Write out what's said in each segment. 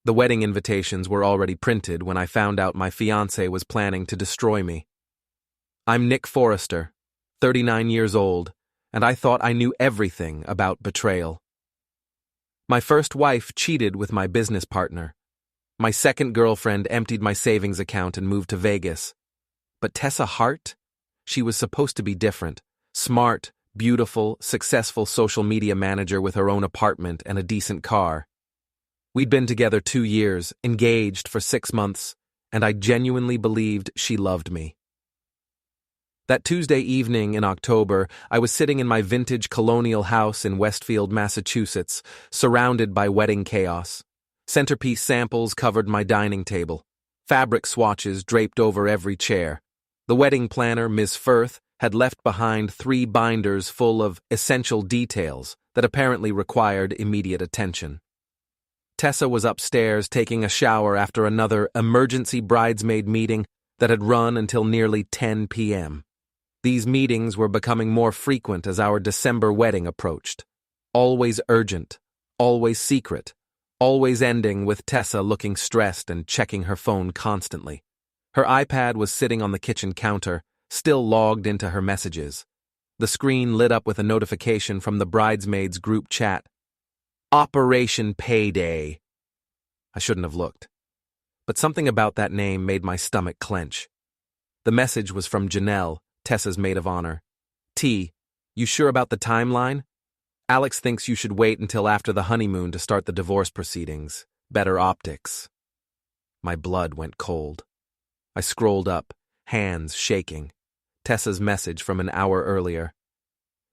The wedding invitations were already printed when I found out my fiancé was planning to destroy me. I'm Nick Forrester, 39 years old, and I thought I knew everything about betrayal. My first wife cheated with my business partner. My second girlfriend emptied my savings account and moved to Vegas. But Tessa Hart? She was supposed to be different. Smart, beautiful, successful social media manager with her own apartment and a decent car. We'd been together 2 years, engaged for 6 months, and I genuinely believed she loved me. That Tuesday evening in October, I was sitting in my vintage colonial house in Westfield, Massachusetts, surrounded by wedding chaos. Centerpiece samples covered my dining table. Fabric swatches draped over every chair. The wedding planner, Ms. Firth, had left behind 3 binders full of essential details that apparently required immediate attention. Tessa was upstairs taking a shower after another emergency bridesmaid meeting that had run until nearly 10 p.m. These meetings were becoming more frequent as our December wedding approached. Always urgent, always secret, always ending with Tessa looking stressed and checking her phone constantly. Her iPad was sitting on the kitchen counter, still logged into her messages. The screen lit up with a notification from the Bridesmaids group chat. Operation Payday. I shouldn't have looked. But something about that name made my stomach clench. The message was from Janelle, Tessa's maid of honor. T, you sure about the timeline? Alex thinks you should wait until after the honeymoon to start the divorce proceedings. Better optics. My blood went cold. I scrolled up, hands shaking. Tessa's message from an hour earlier.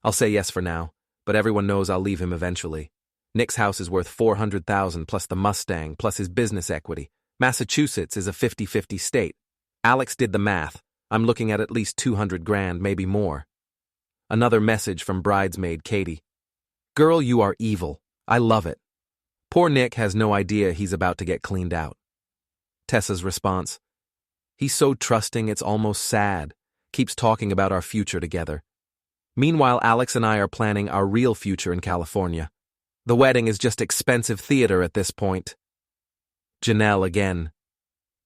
I'll say yes for now, but everyone knows I'll leave him eventually. Nick's house is worth $400,000 plus the Mustang plus his business equity. Massachusetts is a 50-50 state. Alex did the math. I'm looking at least $200,000, maybe more. Another message from bridesmaid Katie. Girl, you are evil. I love it. Poor Nick has no idea he's about to get cleaned out. Tessa's response. He's so trusting it's almost sad. Keeps talking about our future together. Meanwhile, Alex and I are planning our real future in California. The wedding is just expensive theater at this point. Janelle again.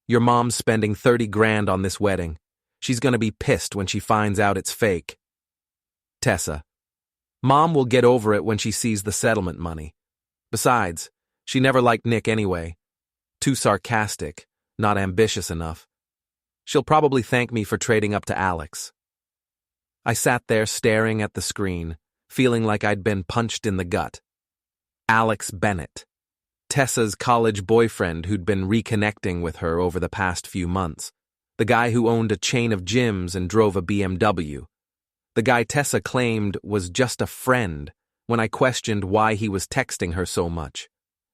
Your mom's spending $30,000 on this wedding. She's gonna be pissed when she finds out it's fake. Tessa. Mom will get over it when she sees the settlement money. Besides, she never liked Nick anyway. Too sarcastic, not ambitious enough. She'll probably thank me for trading up to Alex. I sat there staring at the screen, feeling like I'd been punched in the gut. Alex Bennett. Tessa's college boyfriend who'd been reconnecting with her over the past few months. The guy who owned a chain of gyms and drove a BMW. The guy Tessa claimed was just a friend when I questioned why he was texting her so much.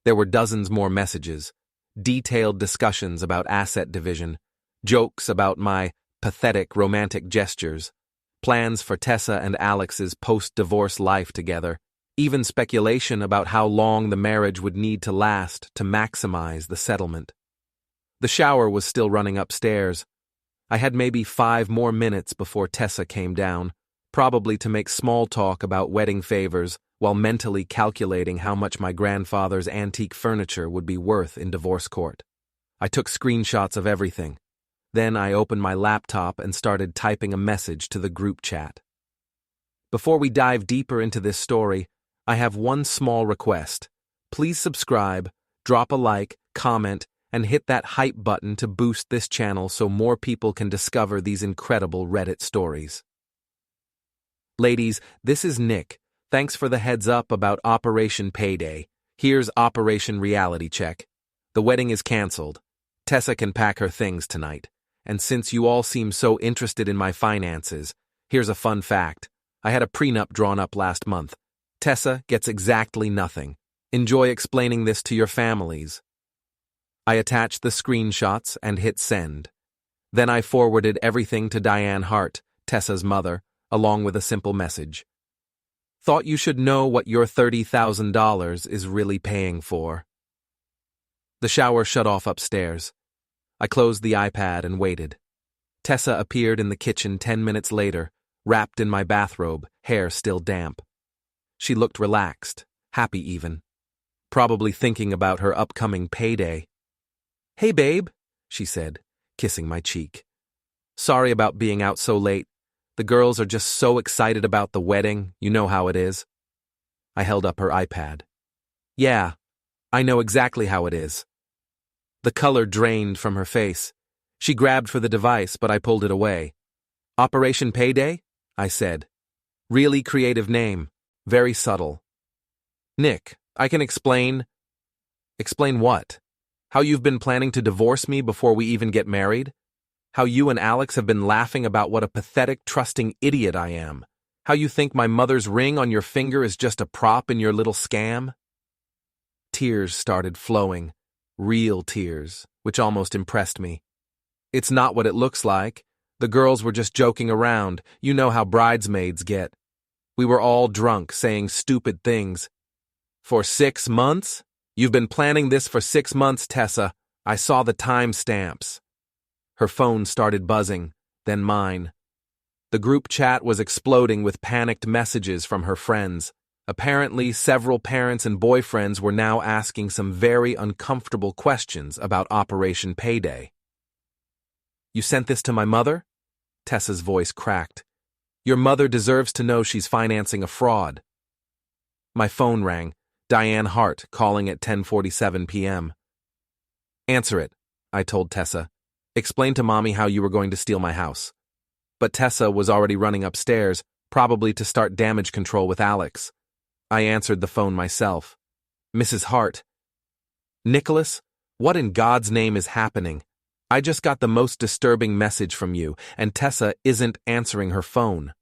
There were dozens more messages, detailed discussions about asset division, jokes about my pathetic romantic gestures, plans for Tessa and Alex's post-divorce life together, even speculation about how long the marriage would need to last to maximize the settlement. The shower was still running upstairs. I had maybe 5 more minutes before Tessa came down, probably to make small talk about wedding favors while mentally calculating how much my grandfather's antique furniture would be worth in divorce court. I took screenshots of everything. Then I opened my laptop and started typing a message to the group chat. Before we dive deeper into this story, I have one small request. Please subscribe, drop a like, comment, and hit that hype button to boost this channel so more people can discover these incredible Reddit stories. Ladies, this is Nick. Thanks for the heads up about Operation Payday. Here's Operation Reality Check. The wedding is canceled. Tessa can pack her things tonight. And since you all seem so interested in my finances, here's a fun fact. I had a prenup drawn up last month. Tessa gets exactly nothing. Enjoy explaining this to your families. I attached the screenshots and hit send. Then I forwarded everything to Diane Hart, Tessa's mother, along with a simple message. Thought you should know what your $30,000 is really paying for. The shower shut off upstairs. I closed the iPad and waited. Tessa appeared in the kitchen 10 minutes later, wrapped in my bathrobe, hair still damp. She looked relaxed, happy even. probably thinking about her upcoming payday. "Hey, babe," she said, kissing my cheek. "Sorry about being out so late. The girls are just so excited about the wedding, you know how it is." I held up her iPad. "Yeah, I know exactly how it is." The color drained from her face. She grabbed for the device, but I pulled it away. "Operation Payday?" I said. "Really creative name. Very subtle." "Nick, I can explain." "Explain what? How you've been planning to divorce me before we even get married? How you and Alex have been laughing about what a pathetic, trusting idiot I am? How you think my mother's ring on your finger is just a prop in your little scam?" Tears started flowing. Real tears, which almost impressed me. "It's not what it looks like. The girls were just joking around. You know how bridesmaids get. We were all drunk, saying stupid things." "For 6 months? You've been planning this for 6 months, Tessa. I saw the time stamps." Her phone started buzzing, then mine. The group chat was exploding with panicked messages from her friends. Apparently, several parents and boyfriends were now asking some very uncomfortable questions about Operation Payday. "You sent this to my mother?" Tessa's voice cracked. "Your mother deserves to know she's financing a fraud." My phone rang. Diane Hart calling at 10:47 p.m. "Answer it," I told Tessa. "Explain to Mommy how you were going to steal my house." But Tessa was already running upstairs, probably to start damage control with Alex. I answered the phone myself. "Mrs. Hart." "Nicholas, what in God's name is happening? I just got the most disturbing message from you, and Tessa isn't answering her phone."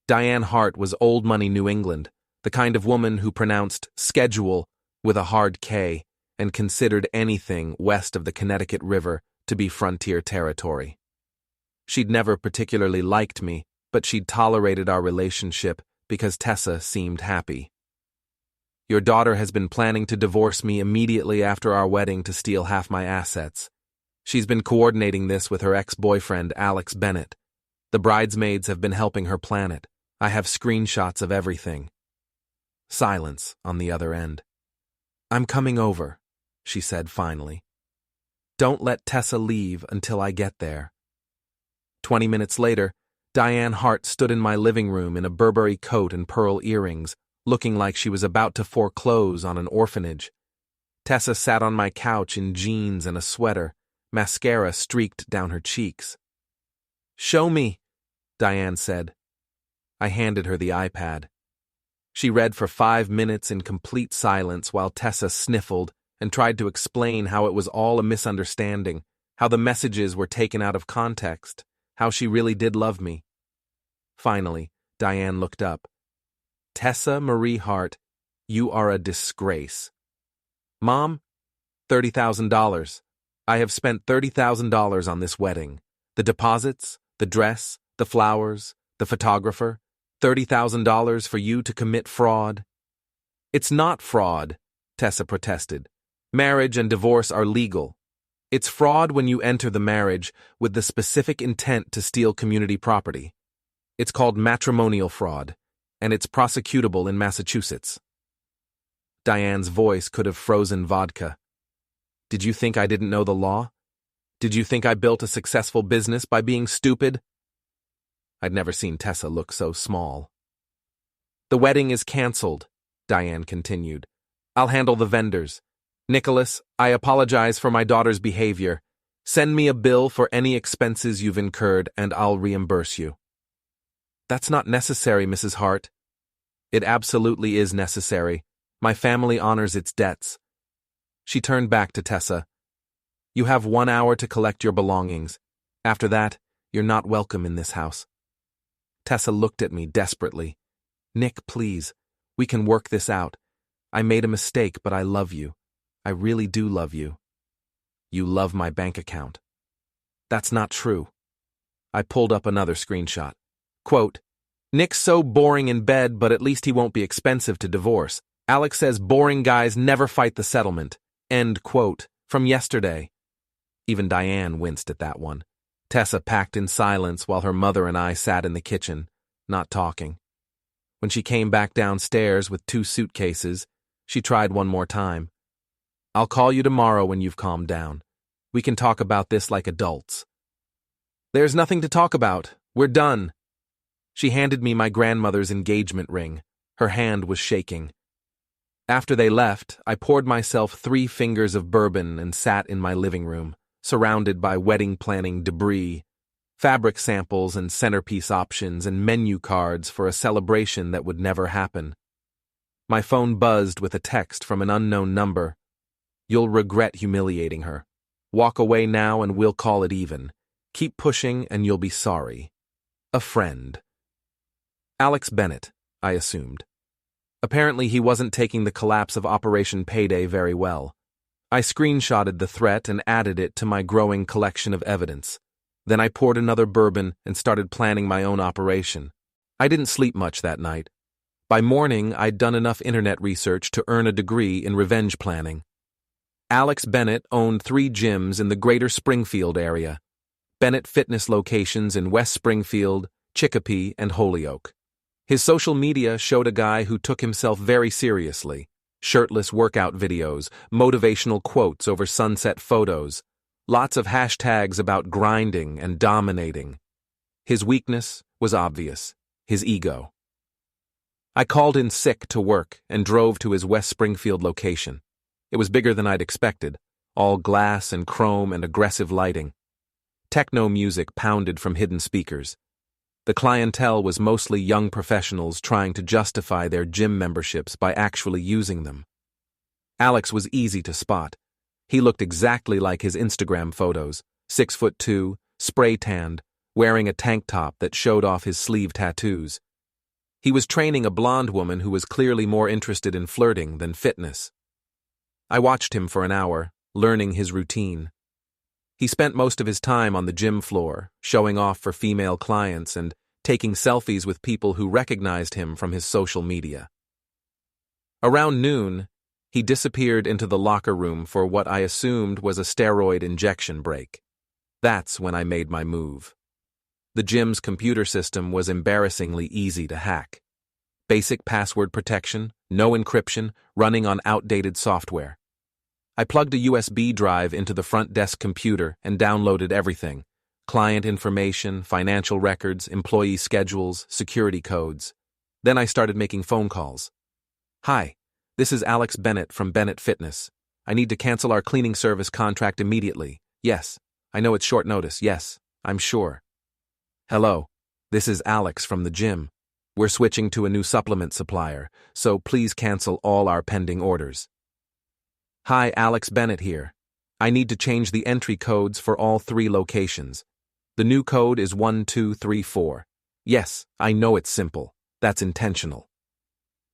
Diane Hart was old money New England, the kind of woman who pronounced schedule with a hard K and considered anything west of the Connecticut River to be frontier territory. She'd never particularly liked me, but she'd tolerated our relationship because Tessa seemed happy. "Your daughter has been planning to divorce me immediately after our wedding to steal half my assets. She's been coordinating this with her ex-boyfriend, Alex Bennett. The bridesmaids have been helping her plan it. I have screenshots of everything." Silence on the other end. "I'm coming over," she said finally. "Don't let Tessa leave until I get there." 20 minutes later, Diane Hart stood in my living room in a Burberry coat and pearl earrings, looking like she was about to foreclose on an orphanage. Tessa sat on my couch in jeans and a sweater, mascara streaked down her cheeks. "Show me," Diane said. I handed her the iPad. She read for 5 minutes in complete silence while Tessa sniffled and tried to explain how it was all a misunderstanding, how the messages were taken out of context, how she really did love me. Finally, Diane looked up. "Tessa Marie Hart, you are a disgrace." "Mom, $30,000. I have spent $30,000 on this wedding. The deposits, the dress, the flowers, the photographer, $30,000 for you to commit fraud." "It's not fraud," Tessa protested. "Marriage and divorce are legal. It's fraud when you enter the marriage with the specific intent to steal community property. It's called matrimonial fraud, and it's prosecutable in Massachusetts." Diane's voice could have frozen vodka. "Did you think I didn't know the law? Did you think I built a successful business by being stupid?" I'd never seen Tessa look so small. "The wedding is canceled," Diane continued. "I'll handle the vendors. Nicholas, I apologize for my daughter's behavior. Send me a bill for any expenses you've incurred and I'll reimburse you." "That's not necessary, Mrs. Hart." "It absolutely is necessary. My family honors its debts." She turned back to Tessa. "You have 1 hour to collect your belongings. After that, you're not welcome in this house." Tessa looked at me desperately. "Nick, please. We can work this out. I made a mistake, but I love you. I really do love you." "You love my bank account." "That's not true." I pulled up another screenshot. Quote, "Nick's so boring in bed, but at least he won't be expensive to divorce. Alex says boring guys never fight the settlement." End quote. From yesterday. Even Diane winced at that one. Tessa packed in silence while her mother and I sat in the kitchen, not talking. When she came back downstairs with 2 suitcases, She tried one more time. I'll call you tomorrow when you've calmed down. We can talk about this like adults. There's nothing to talk about. We're done. She handed me my grandmother's engagement ring. Her hand was shaking. After they left, I poured myself 3 fingers of bourbon and sat in my living room, surrounded by wedding planning debris, fabric samples and centerpiece options and menu cards for a celebration that would never happen. My phone buzzed with a text from an unknown number. You'll regret humiliating her. Walk away now and we'll call it even. Keep pushing and you'll be sorry. A friend. Alex Bennett, I assumed. Apparently he wasn't taking the collapse of Operation Payday very well. I screenshotted the threat and added it to my growing collection of evidence. Then I poured another bourbon and started planning my own operation. I didn't sleep much that night. By morning, I'd done enough internet research to earn a degree in revenge planning. Alex Bennett owned 3 gyms in the greater Springfield area. Bennett fitness locations in West Springfield, Chicopee, and Holyoke. His social media showed a guy who took himself very seriously. Shirtless workout videos, motivational quotes over sunset photos, lots of hashtags about grinding and dominating. His weakness was obvious, his ego. I called in sick to work and drove to his West Springfield location. It was bigger than I'd expected, all glass and chrome and aggressive lighting. Techno music pounded from hidden speakers. The clientele was mostly young professionals trying to justify their gym memberships by actually using them. Alex was easy to spot. He looked exactly like his Instagram photos, 6'2", spray-tanned, wearing a tank top that showed off his sleeve tattoos. He was training a blonde woman who was clearly more interested in flirting than fitness. I watched him for an hour, learning his routine. He spent most of his time on the gym floor, showing off for female clients and taking selfies with people who recognized him from his social media. Around noon, he disappeared into the locker room for what I assumed was a steroid injection break. That's when I made my move. The gym's computer system was embarrassingly easy to hack. Basic password protection, no encryption, running on outdated software. I plugged a USB drive into the front desk computer and downloaded everything: client information, financial records, employee schedules, security codes. Then I started making phone calls. Hi, this is Alex Bennett from Bennett Fitness. I need to cancel our cleaning service contract immediately. Yes, I know it's short notice. Yes, I'm sure. Hello, this is Alex from the gym. We're switching to a new supplement supplier, so please cancel all our pending orders. Hi, Alex Bennett here. I need to change the entry codes for all 3 locations. The new code is 1234. Yes, I know it's simple. That's intentional.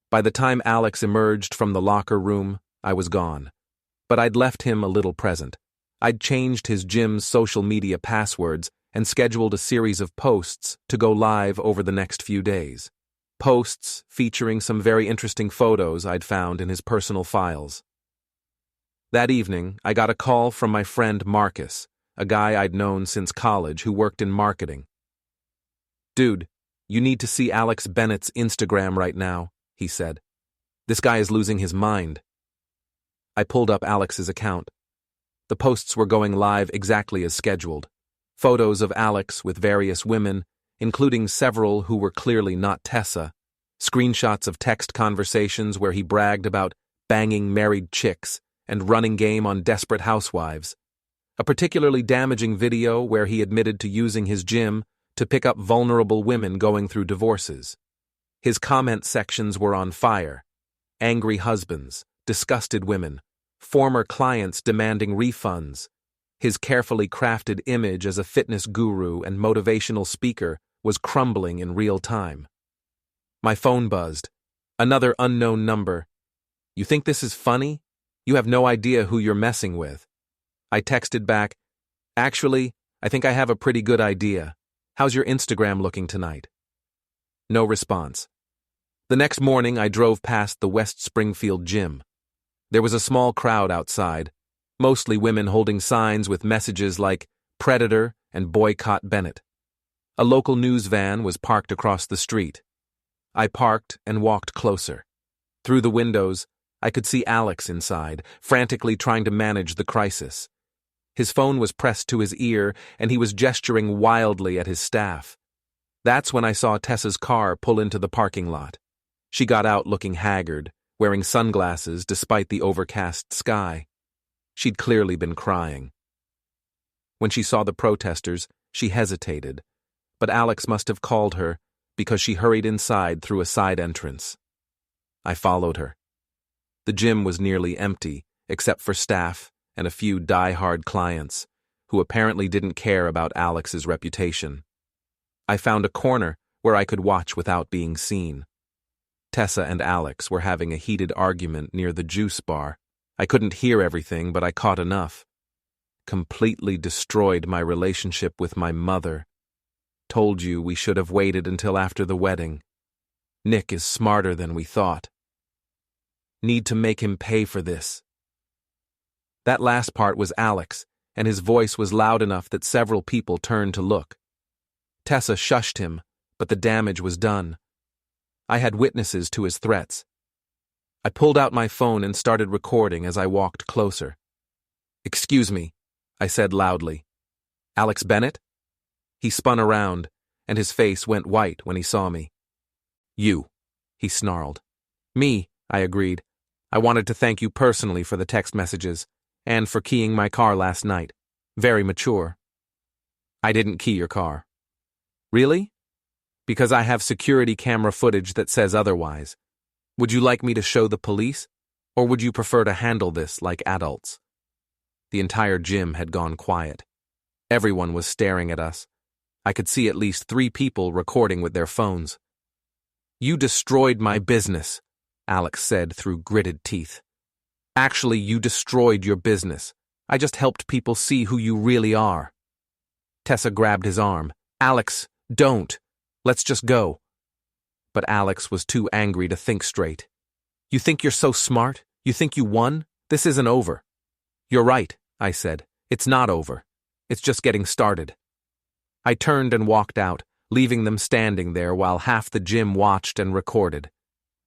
By the time Alex emerged from the locker room, I was gone. But I'd left him a little present. I'd changed his gym's social media passwords and scheduled a series of posts to go live over the next few days. Posts featuring some very interesting photos I'd found in his personal files. That evening, I got a call from my friend Marcus, a guy I'd known since college who worked in marketing. Dude, you need to see Alex Bennett's Instagram right now, he said. This guy is losing his mind. I pulled up Alex's account. The posts were going live exactly as scheduled. Photos of Alex with various women, including several who were clearly not Tessa. Screenshots of text conversations where he bragged about banging married chicks and running game on Desperate Housewives. A particularly damaging video where he admitted to using his gym to pick up vulnerable women going through divorces. His comment sections were on fire. Angry husbands, disgusted women, former clients demanding refunds. His carefully crafted image as a fitness guru and motivational speaker was crumbling in real time. My phone buzzed. Another unknown number. You think this is funny? You have no idea who you're messing with. I texted back, actually, I think I have a pretty good idea. How's your Instagram looking tonight? No response. The next morning, I drove past the West Springfield gym. There was a small crowd outside, mostly women holding signs with messages like Predator and Boycott Bennett. A local news van was parked across the street. I parked and walked closer. Through the windows, I could see Alex inside, frantically trying to manage the crisis. His phone was pressed to his ear, and he was gesturing wildly at his staff. That's when I saw Tessa's car pull into the parking lot. She got out looking haggard, wearing sunglasses despite the overcast sky. She'd clearly been crying. When she saw the protesters, she hesitated, but Alex must have called her because she hurried inside through a side entrance. I followed her. The gym was nearly empty, except for staff and a few die-hard clients, who apparently didn't care about Alex's reputation. I found a corner where I could watch without being seen. Tessa and Alex were having a heated argument near the juice bar. I couldn't hear everything, but I caught enough. Completely destroyed my relationship with my mother. Told you we should have waited until after the wedding. Nick is smarter than we thought. Need to make him pay for this. That last part was Alex, and his voice was loud enough that several people turned to look. Tessa shushed him, but the damage was done. I had witnesses to his threats. I pulled out my phone and started recording as I walked closer. "Excuse me," I said loudly. "Alex Bennett?" He spun around, and his face went white when he saw me. "You," he snarled. "Me," I agreed. "I wanted to thank you personally for the text messages, and for keying my car last night. Very mature." "I didn't key your car." "Really?" "Because I have security camera footage that says otherwise. Would you like me to show the police, or would you prefer to handle this like adults?" The entire gym had gone quiet. Everyone was staring at us. I could see at least 3 people recording with their phones. "You destroyed my business," Alex said through gritted teeth. "Actually, you destroyed your business. I just helped people see who you really are." Tessa grabbed his arm. "Alex, don't. Let's just go." But Alex was too angry to think straight. "You think you're so smart? You think you won? This isn't over." "You're right," I said. "It's not over. It's just getting started." I turned and walked out, leaving them standing there while half the gym watched and recorded.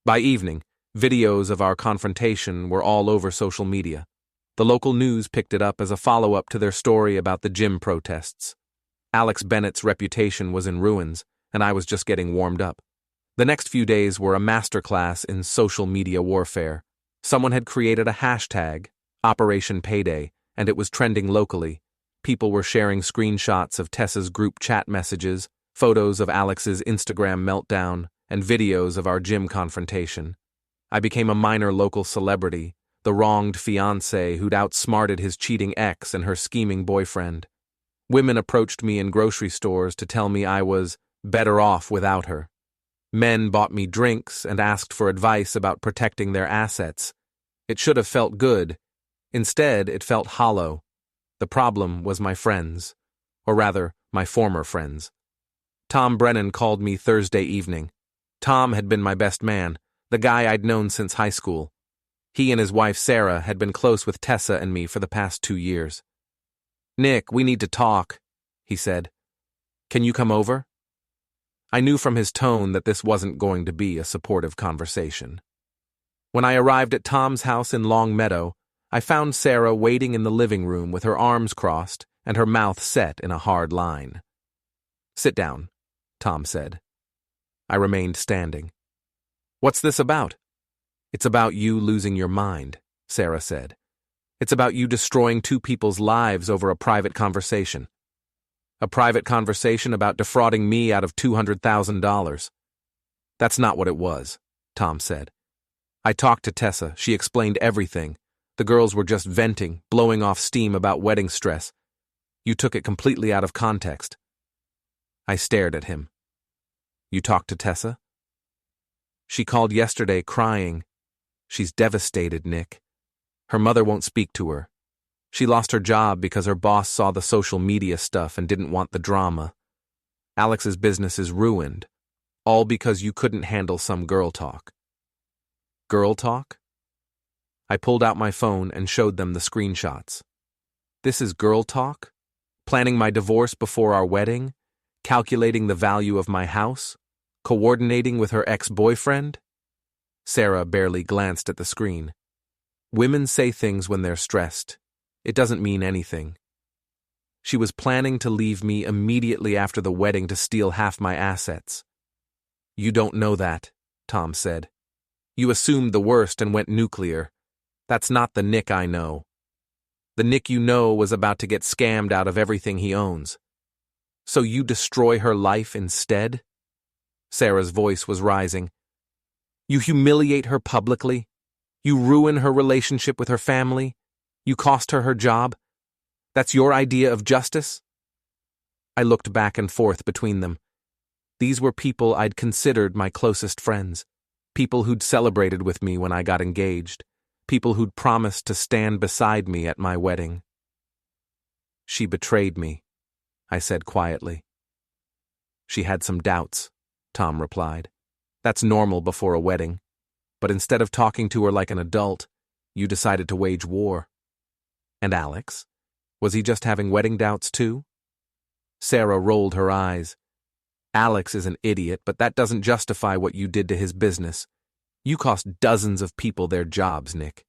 By evening, videos of our confrontation were all over social media. The local news picked it up as a follow-up to their story about the gym protests. Alex Bennett's reputation was in ruins, and I was just getting warmed up. The next few days were a masterclass in social media warfare. Someone had created a hashtag, Operation Payday, and it was trending locally. People were sharing screenshots of Tessa's group chat messages, photos of Alex's Instagram meltdown, and videos of our gym confrontation. I became a minor local celebrity, the wronged fiancée who'd outsmarted his cheating ex and her scheming boyfriend. Women approached me in grocery stores to tell me I was better off without her. Men bought me drinks and asked for advice about protecting their assets. It should have felt good. Instead, it felt hollow. The problem was my friends, or rather, my former friends. Tom Brennan called me Thursday evening. Tom had been my best man, the guy I'd known since high school. He and his wife Sarah had been close with Tessa and me for the past 2 years. "Nick, we need to talk," he said. "Can you come over?" I knew from his tone that this wasn't going to be a supportive conversation. When I arrived at Tom's house in Long Meadow, I found Sarah waiting in the living room with her arms crossed and her mouth set in a hard line. "Sit down," Tom said. I remained standing. "What's this about?" "It's about you losing your mind," Sarah said. "It's about you destroying 2 people's lives over a private conversation. A private conversation about defrauding me out of $200,000. "That's not what it was," Tom said. "I talked to Tessa. She explained everything. The girls were just venting, blowing off steam about wedding stress. You took it completely out of context." I stared at him. "You talked to Tessa?" "She called yesterday crying. She's devastated, Nick. Her mother won't speak to her. She lost her job because her boss saw the social media stuff and didn't want the drama. Alex's business is ruined, all because you couldn't handle some girl talk." "Girl talk?" I pulled out my phone and showed them the screenshots. "This is girl talk? Planning my divorce before our wedding? Calculating the value of my house? Coordinating with her ex-boyfriend?" Sarah barely glanced at the screen. Women say things when they're stressed. It doesn't mean anything. She was planning to leave me immediately after the wedding to steal half my assets. You don't know that, Tom said. You assumed the worst and went nuclear. That's not the Nick I know. The Nick you know was about to get scammed out of everything he owns. So you destroy her life instead? Sarah's voice was rising. You humiliate her publicly? You ruin her relationship with her family? You cost her her job? That's your idea of justice? I looked back and forth between them. These were people I'd considered my closest friends, people who'd celebrated with me when I got engaged, people who'd promised to stand beside me at my wedding. She betrayed me, I said quietly. She had some doubts, Tom replied. That's normal before a wedding. But instead of talking to her like an adult, you decided to wage war. And Alex? Was he just having wedding doubts too? Sarah rolled her eyes. Alex is an idiot, but that doesn't justify what you did to his business. You cost dozens of people their jobs, Nick.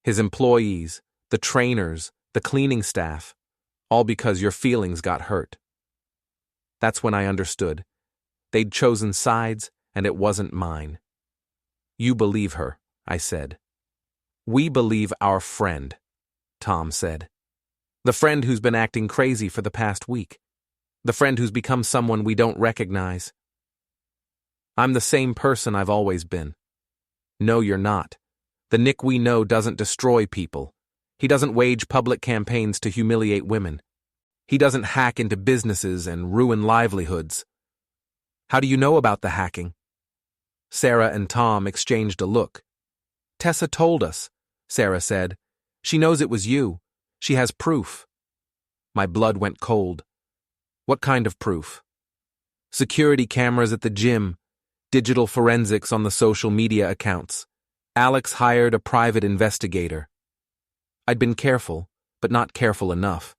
His employees, the trainers, the cleaning staff, all because your feelings got hurt. That's when I understood. They'd chosen sides, and it wasn't mine. You believe her, I said. We believe our friend, Tom said. The friend who's been acting crazy for the past week. The friend who's become someone we don't recognize. I'm the same person I've always been. No, you're not. The Nick we know doesn't destroy people. He doesn't wage public campaigns to humiliate women. He doesn't hack into businesses and ruin livelihoods. How do you know about the hacking? Sarah and Tom exchanged a look. Tessa told us, Sarah said. She knows it was you. She has proof. My blood went cold. What kind of proof? Security cameras at the gym, digital forensics on the social media accounts. Alex hired a private investigator. I'd been careful, but not careful enough.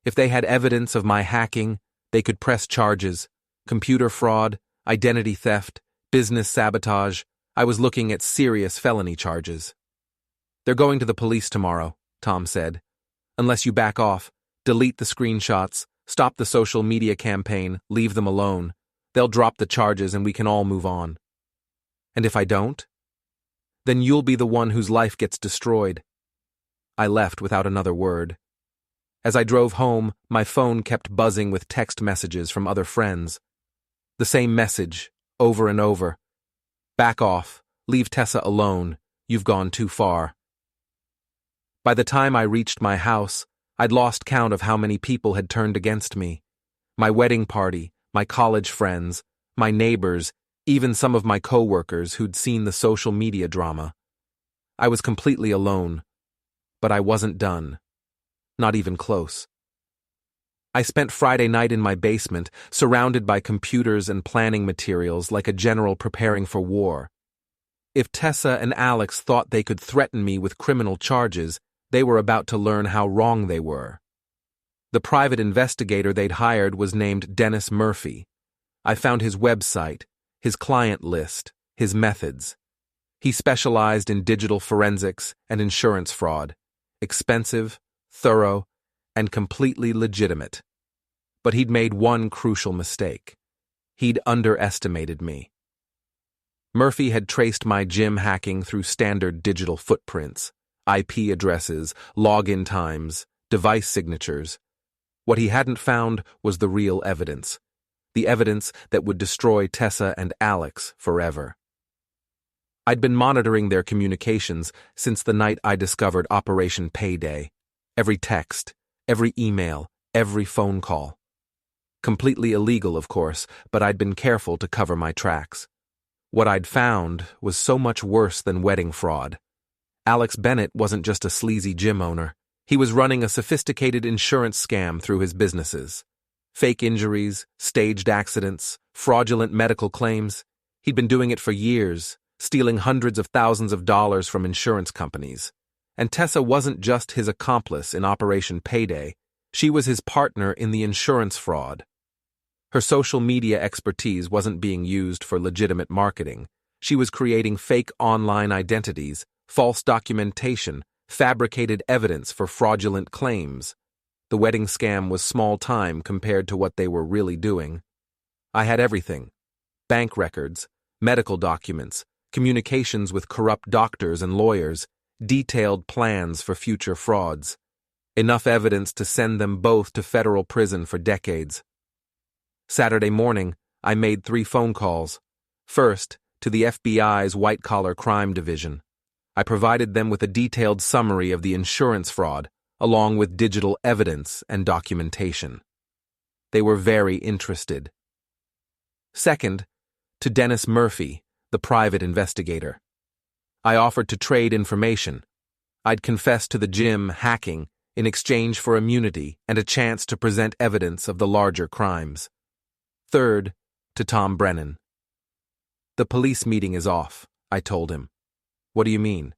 If they had evidence of my hacking, they could press charges. Computer fraud, identity theft, business sabotage. I was looking at serious felony charges. They're going to the police tomorrow, Tom said. Unless you back off, delete the screenshots, stop the social media campaign, leave them alone. They'll drop the charges and we can all move on. And if I don't? Then you'll be the one whose life gets destroyed. I left without another word. As I drove home, my phone kept buzzing with text messages from other friends. The same message, over and over. Back off, leave Tessa alone, you've gone too far. By the time I reached my house, I'd lost count of how many people had turned against me. My wedding party, my college friends, my neighbors, even some of my co-workers who'd seen the social media drama. I was completely alone, but I wasn't done. Not even close. I spent Friday night in my basement, surrounded by computers and planning materials like a general preparing for war. If Tessa and Alex thought they could threaten me with criminal charges, they were about to learn how wrong they were. The private investigator they'd hired was named Dennis Murphy. I found his website, his client list, his methods. He specialized in digital forensics and insurance fraud. Expensive, thorough, and completely legitimate. But he'd made one crucial mistake. He'd underestimated me. Murphy had traced my gym hacking through standard digital footprints, IP addresses, login times, device signatures. What he hadn't found was the real evidence. The evidence that would destroy Tessa and Alex forever. I'd been monitoring their communications since the night I discovered Operation Payday. Every text, every email, every phone call. Completely illegal, of course, but I'd been careful to cover my tracks. What I'd found was so much worse than wedding fraud. Alex Bennett wasn't just a sleazy gym owner. He was running a sophisticated insurance scam through his businesses. Fake injuries, staged accidents, fraudulent medical claims. He'd been doing it for years, stealing hundreds of thousands of dollars from insurance companies. And Tessa wasn't just his accomplice in Operation Payday. She was his partner in the insurance fraud. Her social media expertise wasn't being used for legitimate marketing. She was creating fake online identities, false documentation, fabricated evidence for fraudulent claims. The wedding scam was small time compared to what they were really doing. I had everything: bank records, medical documents, communications with corrupt doctors and lawyers, detailed plans for future frauds. Enough evidence to send them both to federal prison for decades. Saturday morning, I made 3 phone calls. First, to the FBI's white-collar crime division. I provided them with a detailed summary of the insurance fraud, along with digital evidence and documentation. They were very interested. Second, to Dennis Murphy, the private investigator. I offered to trade information. I'd confessed to the Jim hacking in exchange for immunity and a chance to present evidence of the larger crimes. Third, to Tom Brennan. The police meeting is off, I told him. What do you mean?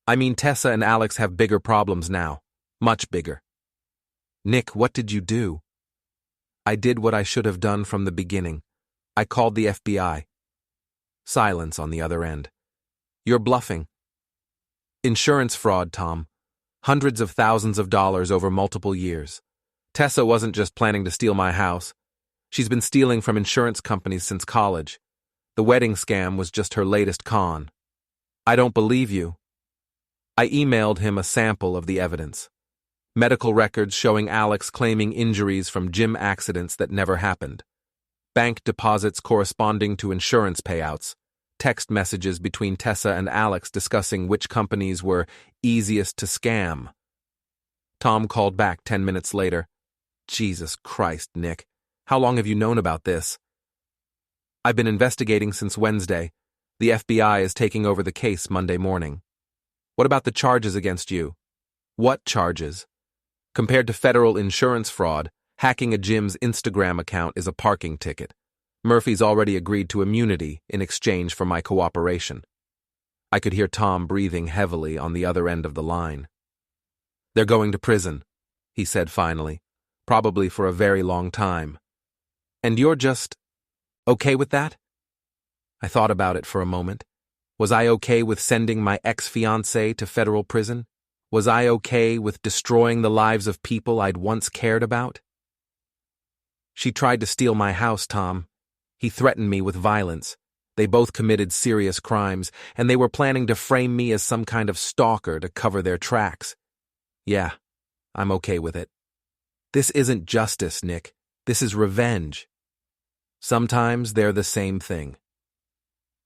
I mean Tessa and Alex have bigger problems now. Much bigger. Nick, what did you do? I did what I should have done from the beginning. I called the FBI. Silence on the other end. You're bluffing. Insurance fraud, Tom. Hundreds of thousands of dollars over multiple years. Tessa wasn't just planning to steal my house. She's been stealing from insurance companies since college. The wedding scam was just her latest con. I don't believe you. I emailed him a sample of the evidence. Medical records showing Alex claiming injuries from gym accidents that never happened. Bank deposits corresponding to insurance payouts. Text messages between Tessa and Alex discussing which companies were easiest to scam. Tom called back 10 minutes later. Jesus Christ, Nick. How long have you known about this? I've been investigating since Wednesday. The FBI is taking over the case Monday morning. What about the charges against you? What charges? Compared to federal insurance fraud, hacking a gym's Instagram account is a parking ticket. Murphy's already agreed to immunity in exchange for my cooperation. I could hear Tom breathing heavily on the other end of the line. They're going to prison, he said finally, probably for a very long time. And you're just okay with that? I thought about it for a moment. Was I okay with sending my ex-fiancée to federal prison? Was I okay with destroying the lives of people I'd once cared about? She tried to steal my house, Tom. He threatened me with violence. They both committed serious crimes, and they were planning to frame me as some kind of stalker to cover their tracks. Yeah, I'm okay with it. This isn't justice, Nick. This is revenge. Sometimes they're the same thing.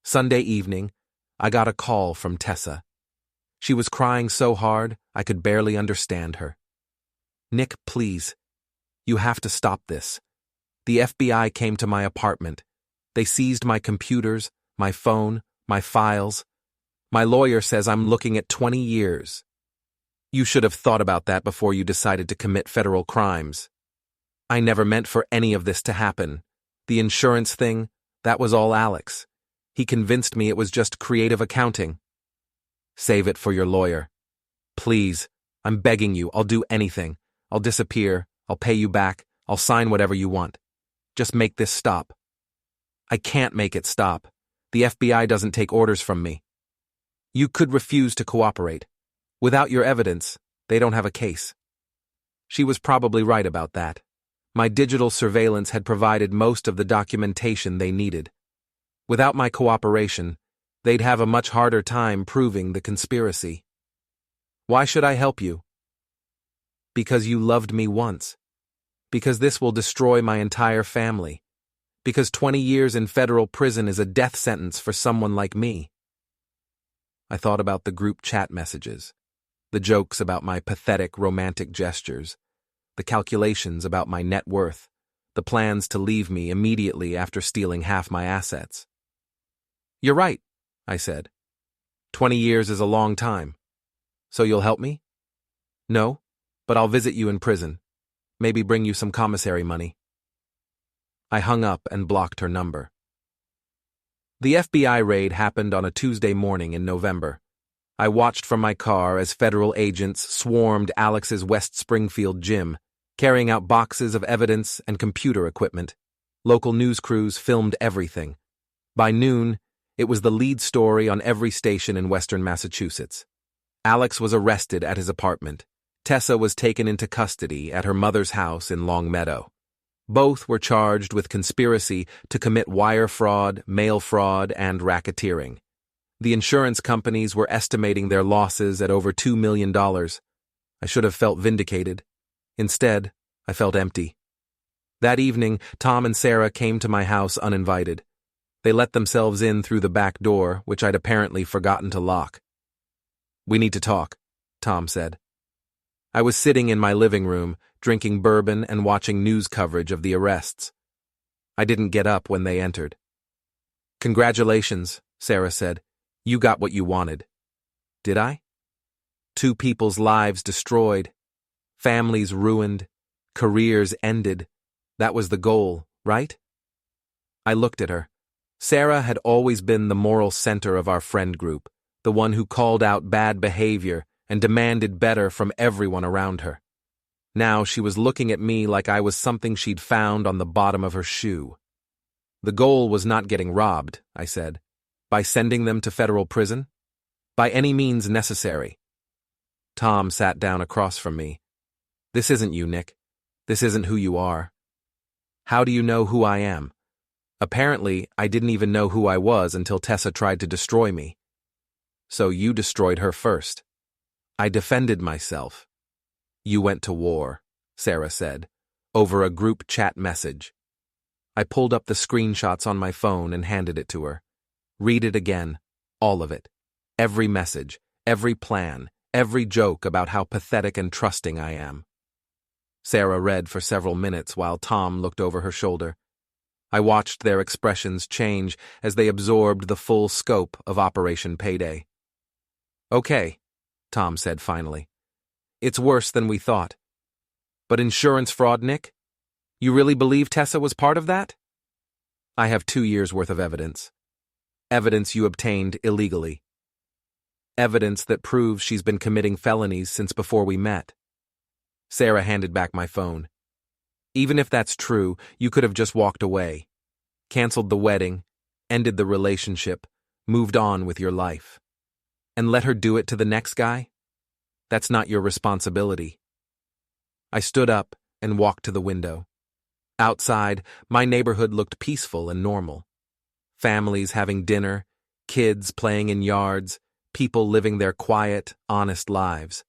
Sunday evening, I got a call from Tessa. She was crying so hard I could barely understand her. Nick, please. You have to stop this. The FBI came to my apartment. They seized my computers, my phone, my files. My lawyer says I'm looking at 20 years. You should have thought about that before you decided to commit federal crimes. I never meant for any of this to happen. The insurance thing, that was all Alex. He convinced me it was just creative accounting. Save it for your lawyer. Please, I'm begging you, I'll do anything. I'll disappear, I'll pay you back, I'll sign whatever you want. Just make this stop. I can't make it stop. The FBI doesn't take orders from me. You could refuse to cooperate. Without your evidence, they don't have a case. She was probably right about that. My digital surveillance had provided most of the documentation they needed. Without my cooperation, they'd have a much harder time proving the conspiracy. Why should I help you? Because you loved me once. Because this will destroy my entire family. Because 20 years in federal prison is a death sentence for someone like me. I thought about the group chat messages, the jokes about my pathetic romantic gestures, the calculations about my net worth, the plans to leave me immediately after stealing half my assets. You're right, I said. 20 years is a long time. So you'll help me? No, but I'll visit you in prison. Maybe bring you some commissary money. I hung up and blocked her number. The FBI raid happened on a Tuesday morning in November. I watched from my car as federal agents swarmed Alex's West Springfield gym, carrying out boxes of evidence and computer equipment. Local news crews filmed everything. By noon, it was the lead story on every station in western Massachusetts. Alex was arrested at his apartment. Tessa was taken into custody at her mother's house in Longmeadow. Both were charged with conspiracy to commit wire fraud, mail fraud, and racketeering. The insurance companies were estimating their losses at over $2 million. I should have felt vindicated. Instead, I felt empty. That evening, Tom and Sarah came to my house uninvited. They let themselves in through the back door, which I'd apparently forgotten to lock. "We need to talk," Tom said. I was sitting in my living room, drinking bourbon and watching news coverage of the arrests. I didn't get up when they entered. "Congratulations," Sarah said. "You got what you wanted." Did I? 2 people's lives destroyed, families ruined, careers ended. That was the goal, right? I looked at her. Sarah had always been the moral center of our friend group, the one who called out bad behavior and demanded better from everyone around her. Now she was looking at me like I was something she'd found on the bottom of her shoe. "The goal was not getting robbed," I said. "By sending them to federal prison? By any means necessary." Tom sat down across from me. "This isn't you, Nick. This isn't who you are." "How do you know who I am?" "Apparently, I didn't even know who I was until Tessa tried to destroy me." "So you destroyed her first." "I defended myself." "You went to war," Sarah said, over a group chat message. I pulled up the screenshots on my phone and handed it to her. "Read it again, all of it. Every message, every plan, every joke about how pathetic and trusting I am." Sarah read for several minutes while Tom looked over her shoulder. I watched their expressions change as they absorbed the full scope of Operation Payday. "Okay," Tom said finally. "It's worse than we thought. But insurance fraud, Nick? You really believe Tessa was part of that?" "I have 2 years' worth of evidence. Evidence you obtained illegally. Evidence that proves she's been committing felonies since before we met." Sarah handed back my phone. "Even if that's true, you could have just walked away, canceled the wedding, ended the relationship, moved on with your life. And let her do it to the next guy? That's not your responsibility." I stood up and walked to the window. Outside, my neighborhood looked peaceful and normal. Families having dinner, kids playing in yards, people living their quiet, honest lives.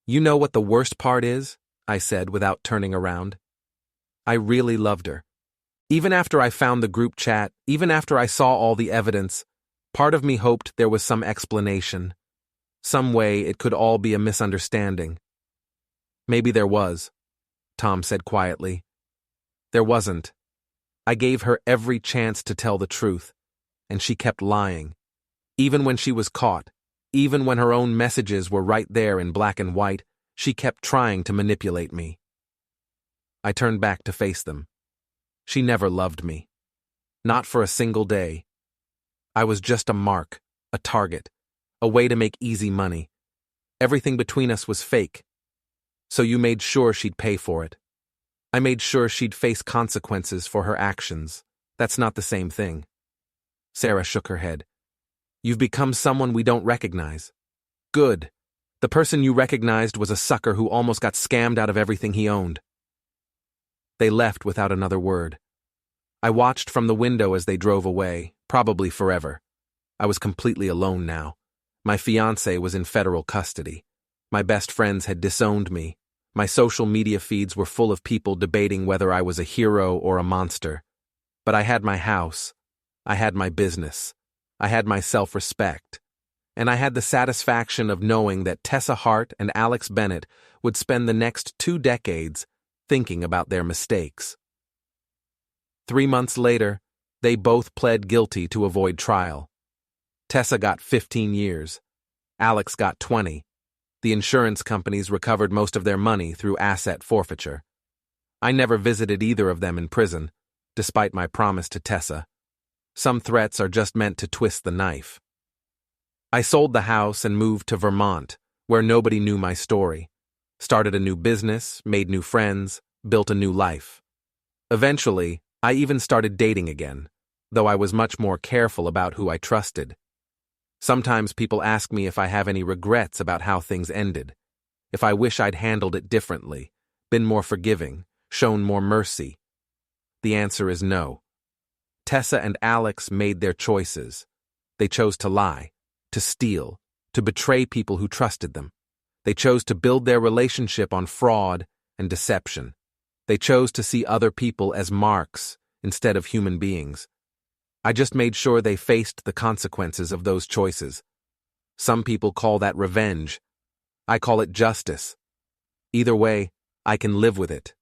"You know what the worst part is?" I said without turning around. "I really loved her. Even after I found the group chat, even after I saw all the evidence, part of me hoped there was some explanation. Some way it could all be a misunderstanding." "Maybe there was," Tom said quietly. "There wasn't. I gave her every chance to tell the truth, and she kept lying. Even when she was caught, even when her own messages were right there in black and white, she kept trying to manipulate me." I turned back to face them. She never loved me. Not for a single day. I was just a mark, a target, a way to make easy money. Everything between us was fake. So you made sure she'd pay for it. I made sure she'd face consequences for her actions. That's not the same thing." Sarah shook her head. "You've become someone we don't recognize." "Good. The person you recognized was a sucker who almost got scammed out of everything he owned." They left without another word. I watched from the window as they drove away, probably forever. I was completely alone now. My fiancée was in federal custody. My best friends had disowned me. My social media feeds were full of people debating whether I was a hero or a monster. But I had my house. I had my business. I had my self-respect. And I had the satisfaction of knowing that Tessa Hart and Alex Bennett would spend the next 2 decades thinking about their mistakes. 3 months later, they both pled guilty to avoid trial. Tessa got 15 years. Alex got 20. The insurance companies recovered most of their money through asset forfeiture. I never visited either of them in prison, despite my promise to Tessa. Some threats are just meant to twist the knife. I sold the house and moved to Vermont, where nobody knew my story. Started a new business, made new friends, built a new life. Eventually, I even started dating again, though I was much more careful about who I trusted. Sometimes people ask me if I have any regrets about how things ended, if I wish I'd handled it differently, been more forgiving, shown more mercy. The answer is no. Tessa and Alex made their choices. They chose to lie, to steal, to betray people who trusted them. They chose to build their relationship on fraud and deception. They chose to see other people as marks instead of human beings. I just made sure they faced the consequences of those choices. Some people call that revenge. I call it justice. Either way, I can live with it.